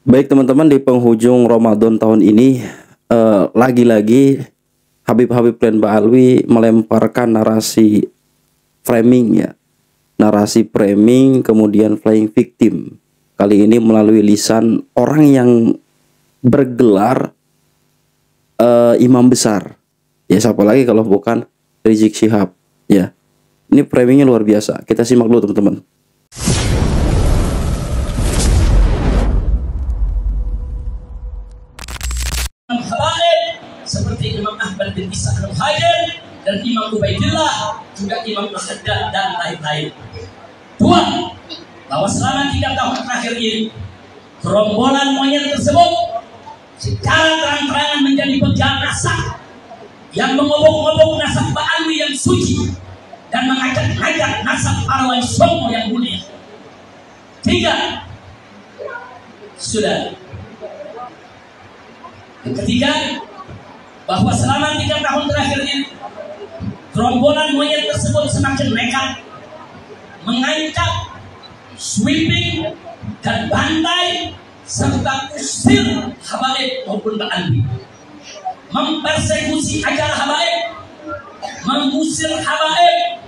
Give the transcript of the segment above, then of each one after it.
Baik teman-teman, di penghujung Ramadan tahun ini lagi-lagi Habib Glenn Baalwi melemparkan narasi framing ya. Narasi framing kemudian flying victim. Kali ini melalui lisan orang yang bergelar imam besar. Ya siapa lagi kalau bukan Rizik Syihab ya. Ini framingnya luar biasa. Kita simak dulu teman-teman. Seperti Imam Ahmad bin Isa al-Muhajir dan Imam Ubaidillah, juga Imam Al-Haddad dan lain-lain. Dua, bahwa selama 3 tahun terakhir ini gerombolan monyet tersebut secara terang-terangan menjadi pejahat nasab yang mengobok-obok nasab Baalwi yang suci dan mengajak-ajak nasab para wali songo yang mulia. 3, sudah. Yang ketiga, bahwa selama 3 tahun terakhir ini gerombolan monyet tersebut semakin nekat mengancam, sweeping dan bantai serta usir habaib maupun Baalwi, mempersekusi acara habaib, mengusir habaib,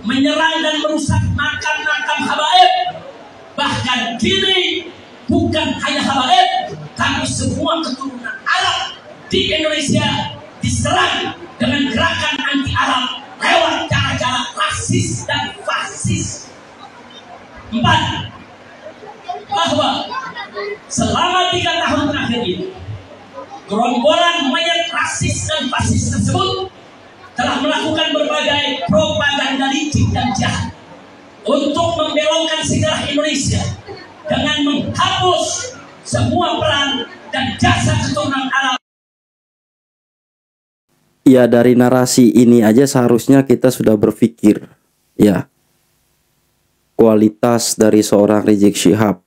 menyerang dan merusak makam-makam habaib. Bahkan kini bukan hanya habaib, tapi semua keturunan Arab di Indonesia diserang dengan gerakan anti Arab lewat cara-cara rasis dan fasis. 4, bahwa selama 3 tahun terakhir ini gerombolan mayat rasis dan fasis tersebut telah melakukan berbagai propaganda licik dan jahat untuk membelokkan sejarah Indonesia dengan menghapus semua peran dan jasa keturunan Arab. Ya, dari narasi ini aja seharusnya kita sudah berpikir ya, kualitas dari seorang Rizik Syihab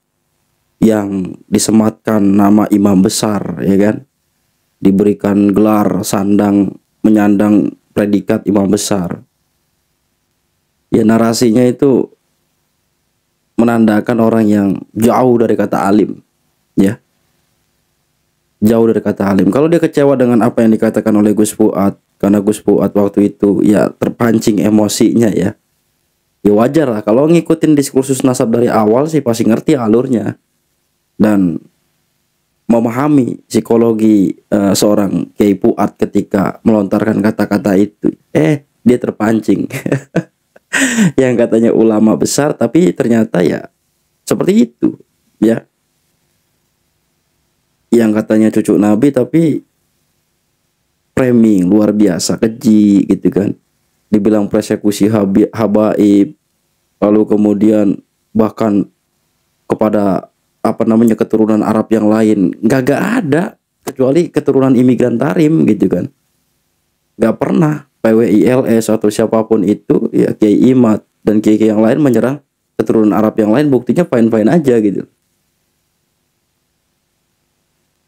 yang disematkan nama imam besar ya kan, diberikan gelar sandang menyandang predikat imam besar. Ya, narasinya itu menandakan orang yang jauh dari kata alim ya. Jauh dari kata alim. Kalau dia kecewa dengan apa yang dikatakan oleh Gus Fuad, karena Gus Fuad waktu itu ya terpancing emosinya ya. Ya wajar lah, kalau ngikutin diskursus nasab dari awal sih pasti ngerti alurnya dan memahami psikologi seorang Kiai Fuad ketika melontarkan kata-kata itu. Dia terpancing. Yang katanya ulama besar tapi ternyata ya seperti itu ya. Yang katanya cucu Nabi tapi framing luar biasa, keji gitu kan. Dibilang persekusi habaib, lalu kemudian bahkan kepada keturunan Arab yang lain gak ada kecuali keturunan imigran Tarim gitu kan. Gak pernah PWILS atau siapapun itu ya, Kiai Imad dan Kiai yang lain menyerang keturunan Arab yang lain, buktinya fine-fine aja gitu.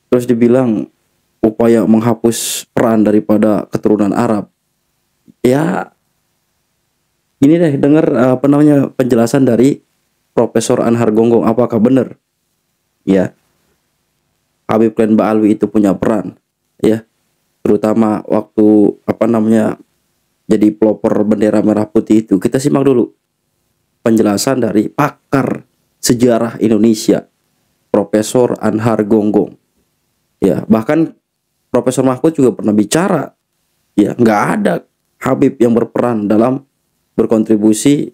Terus dibilang upaya menghapus peran daripada keturunan Arab. Ya, ini deh dengar penjelasan dari Profesor Anhar Gonggong, apakah benar? Ya, Habib Glenn Baalwi itu punya peran, ya, terutama waktu jadi pelopor bendera merah putih itu. Kita simak dulu penjelasan dari pakar sejarah Indonesia, Profesor Anhar Gonggong. Ya, bahkan Profesor Mahfud juga pernah bicara, ya nggak ada Habib yang berperan dalam berkontribusi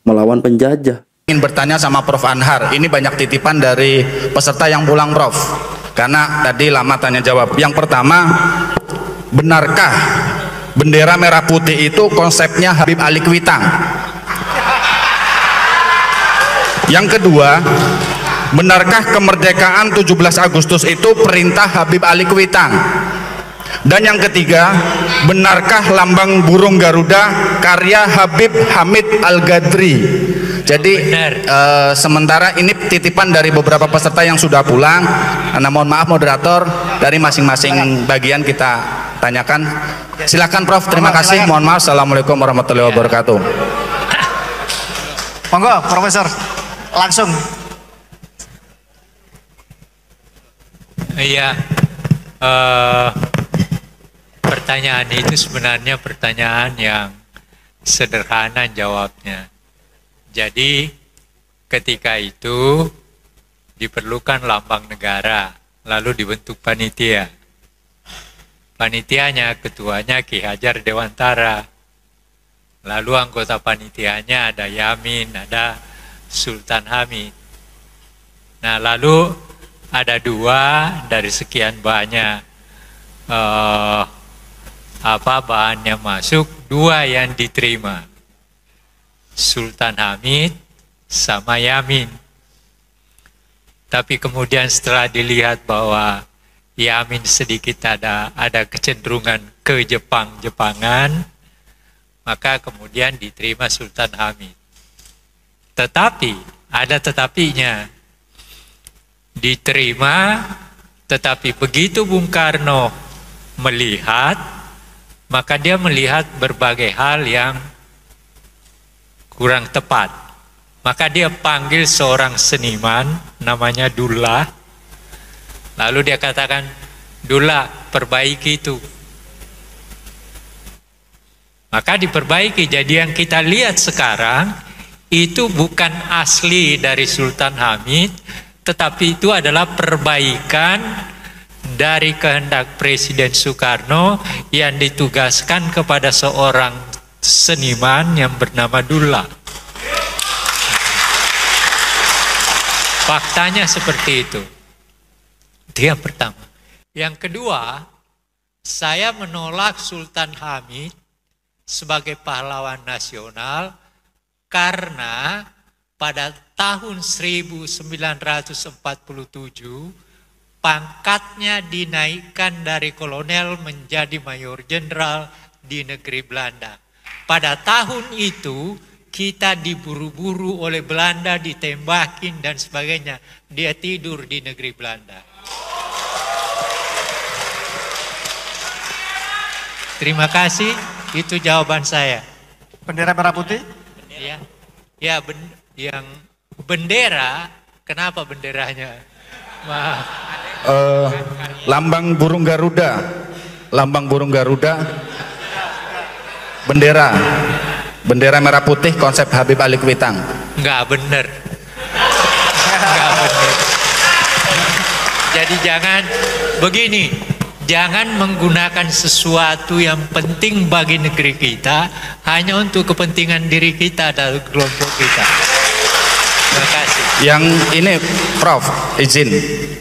melawan penjajah. Ingin bertanya sama Prof Anhar, ini banyak titipan dari peserta yang pulang Prof, karena tadi lama tanya jawab. Yang pertama, benarkah bendera merah putih itu konsepnya Habib Ali Kuitang? Yang kedua, benarkah kemerdekaan 17 Agustus itu perintah Habib Ali Kuitang? Dan yang ketiga, benarkah lambang burung Garuda karya Habib Hamid Al-Gadri? Jadi sementara ini titipan dari beberapa peserta yang sudah pulang. Nah, mohon maaf moderator, dari masing-masing bagian kita tanyakan. Silakan Prof, terima kasih. Mohon maaf. Assalamualaikum warahmatullahi wabarakatuh. Monggo Profesor, langsung. Iya, eh, pertanyaan itu sebenarnya pertanyaan yang sederhana jawabnya. Jadi ketika itu diperlukan lambang negara, lalu dibentuk panitia. Panitianya, ketuanya Ki Hajar Dewantara. Lalu anggota panitianya ada Yamin, ada Sultan Hamid. Nah, lalu ada 2 dari sekian banyak bahannya masuk, 2 yang diterima, Sultan Hamid sama Yamin. Tapi kemudian setelah dilihat bahwa Yamin sedikit ada kecenderungan ke Jepangan, maka kemudian diterima Sultan Hamid. Tetapi ada tetapinya. Diterima, tetapi begitu Bung Karno melihat, maka dia melihat berbagai hal yang kurang tepat. Maka dia panggil seorang seniman namanya Dullah. Lalu dia katakan, Dullah, perbaiki itu. Maka diperbaiki. Jadi yang kita lihat sekarang itu bukan asli dari Sultan Hamid, tetapi itu adalah perbaikan dari kehendak Presiden Soekarno yang ditugaskan kepada seorang seniman yang bernama Dullah. Faktanya seperti itu. Itu yang pertama. Yang kedua, saya menolak Sultan Hamid sebagai pahlawan nasional karena pada tahun 1947 pangkatnya dinaikkan dari kolonel menjadi mayor jenderal di negeri Belanda. Pada tahun itu kita diburu-buru oleh Belanda, ditembakin dan sebagainya. Dia tidur di negeri Belanda. Terima kasih, itu jawaban saya. Bendera merah putih? Ya, ya yang bendera, kenapa benderanya? Maaf. Lambang burung Garuda, bendera merah putih konsep Habib Ali Kuitang. Enggak benar. Enggak benar. Jadi jangan begini, jangan menggunakan sesuatu yang penting bagi negeri kita hanya untuk kepentingan diri kita dan kelompok kita. Terima kasih. Yang ini Prof, izin,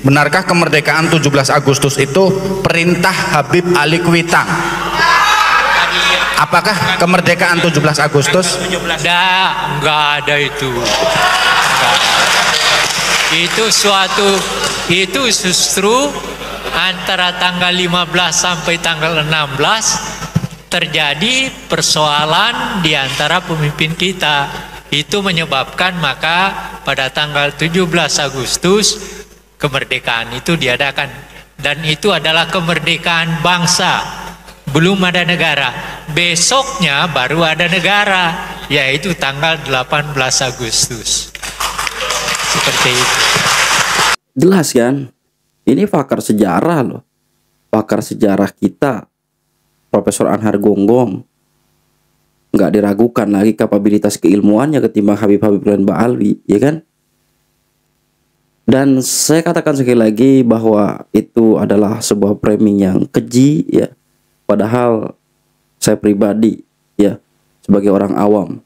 benarkah kemerdekaan 17 Agustus itu perintah Habib Ali Kuitang? Apakah kemerdekaan 17 Agustus? Enggak ada itu. Itu justru antara tanggal 15 sampai tanggal 16 terjadi persoalan di antara pemimpin kita. Itu menyebabkan maka pada tanggal 17 Agustus kemerdekaan itu diadakan. Dan itu adalah kemerdekaan bangsa. Belum ada negara. Besoknya baru ada negara, yaitu tanggal 18 Agustus. Seperti itu. Jelas kan? Ini pakar sejarah loh. Pakar sejarah kita, Profesor Anhar Gonggong. Nggak diragukan lagi kapabilitas keilmuannya ketimbang Habib-Habib dan Ba'alwi, ya kan? Dan saya katakan sekali lagi bahwa itu adalah sebuah framing yang keji, ya. Padahal saya pribadi, ya, sebagai orang awam,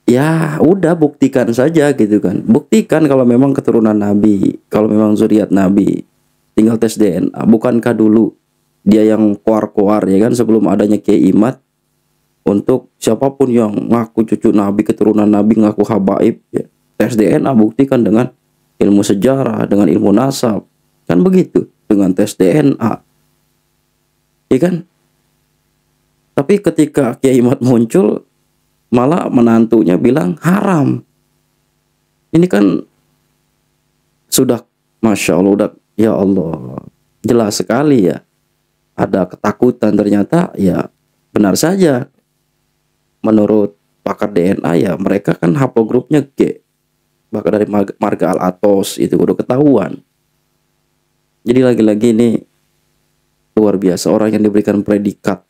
ya udah buktikan saja gitu kan. Buktikan kalau memang keturunan Nabi, kalau memang zuriat Nabi, tinggal tes DNA. Bukankah dulu dia yang koar-koar, ya kan, sebelum adanya Kiai Imad, untuk siapapun yang ngaku cucu Nabi, keturunan Nabi, ngaku habaib, ya, tes DNA, buktikan dengan ilmu sejarah, dengan ilmu nasab, kan begitu, dengan tes DNA, ya kan. Tapi ketika Kiai Imad muncul, malah menantunya bilang haram. Ini kan sudah, Masya Allah, udah, ya Allah, jelas sekali ya, ada ketakutan. Ternyata ya benar saja, menurut pakar DNA ya mereka kan haplogrupnya G, bahkan dari marga Al-Atos itu udah ketahuan. Jadi lagi-lagi ini luar biasa, orang yang diberikan predikat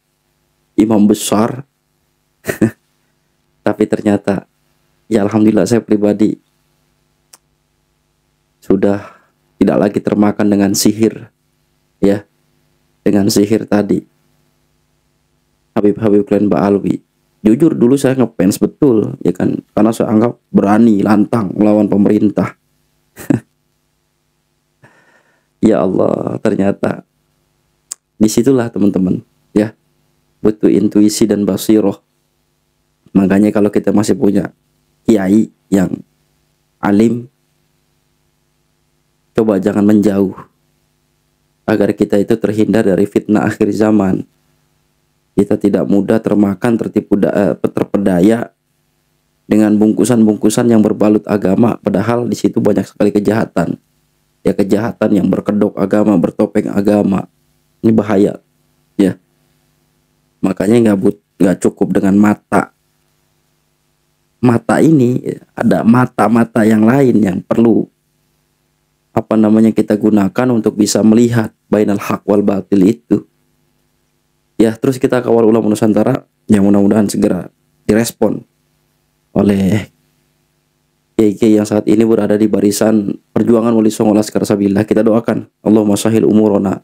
imam besar tapi ternyata ya alhamdulillah saya pribadi sudah tidak lagi termakan dengan sihir, ya, dengan sihir tadi Habib-Habib klien Mbak Alwi. Jujur dulu saya ngefans betul, ya kan, karena saya anggap berani lantang melawan pemerintah. Ya Allah, ternyata disitulah teman-teman, ya, butuh intuisi dan basiroh. Makanya kalau kita masih punya kiai yang alim, coba jangan menjauh, agar kita itu terhindar dari fitnah akhir zaman. Kita tidak mudah termakan, terpedaya dengan bungkusan-bungkusan yang berbalut agama, padahal di situ banyak sekali kejahatan. Ya, kejahatan yang berkedok agama, bertopeng agama. Ini bahaya, ya. Makanya nggak cukup dengan mata. Mata ini ada mata-mata yang lain yang perlu kita gunakan untuk bisa melihat bainal haq wal batil itu. Ya, terus kita kawal ulama Nusantara yang mudah-mudahan segera direspon oleh kiai yang saat ini berada di barisan perjuangan wali songo laskar sabillah. Kita doakan, Allahumma sahil umurona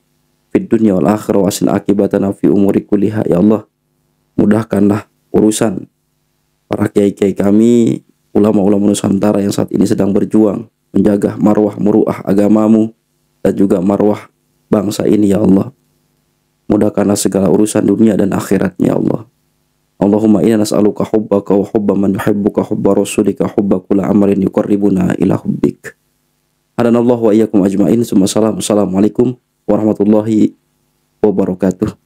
fid dunya wal akhirah wa asil akibatana fi umuri kulliha. Ya Allah, mudahkanlah urusan para kiai-kiai kami, ulama-ulama Nusantara yang saat ini sedang berjuang menjaga marwah muruah agamamu dan juga marwah bangsa ini. Ya Allah, mudahkanlah segala urusan dunia dan akhiratnya. Ya Allah, Allahumma inna nas'aluka hubbaka wa hubba man yuhibbuka hubba rasulika hubba kulla amalin yuqarribuna ila hubbik. Hadanallahu wa iyyakum ajma'in. Assalamualaikum warahmatullahi wabarakatuh.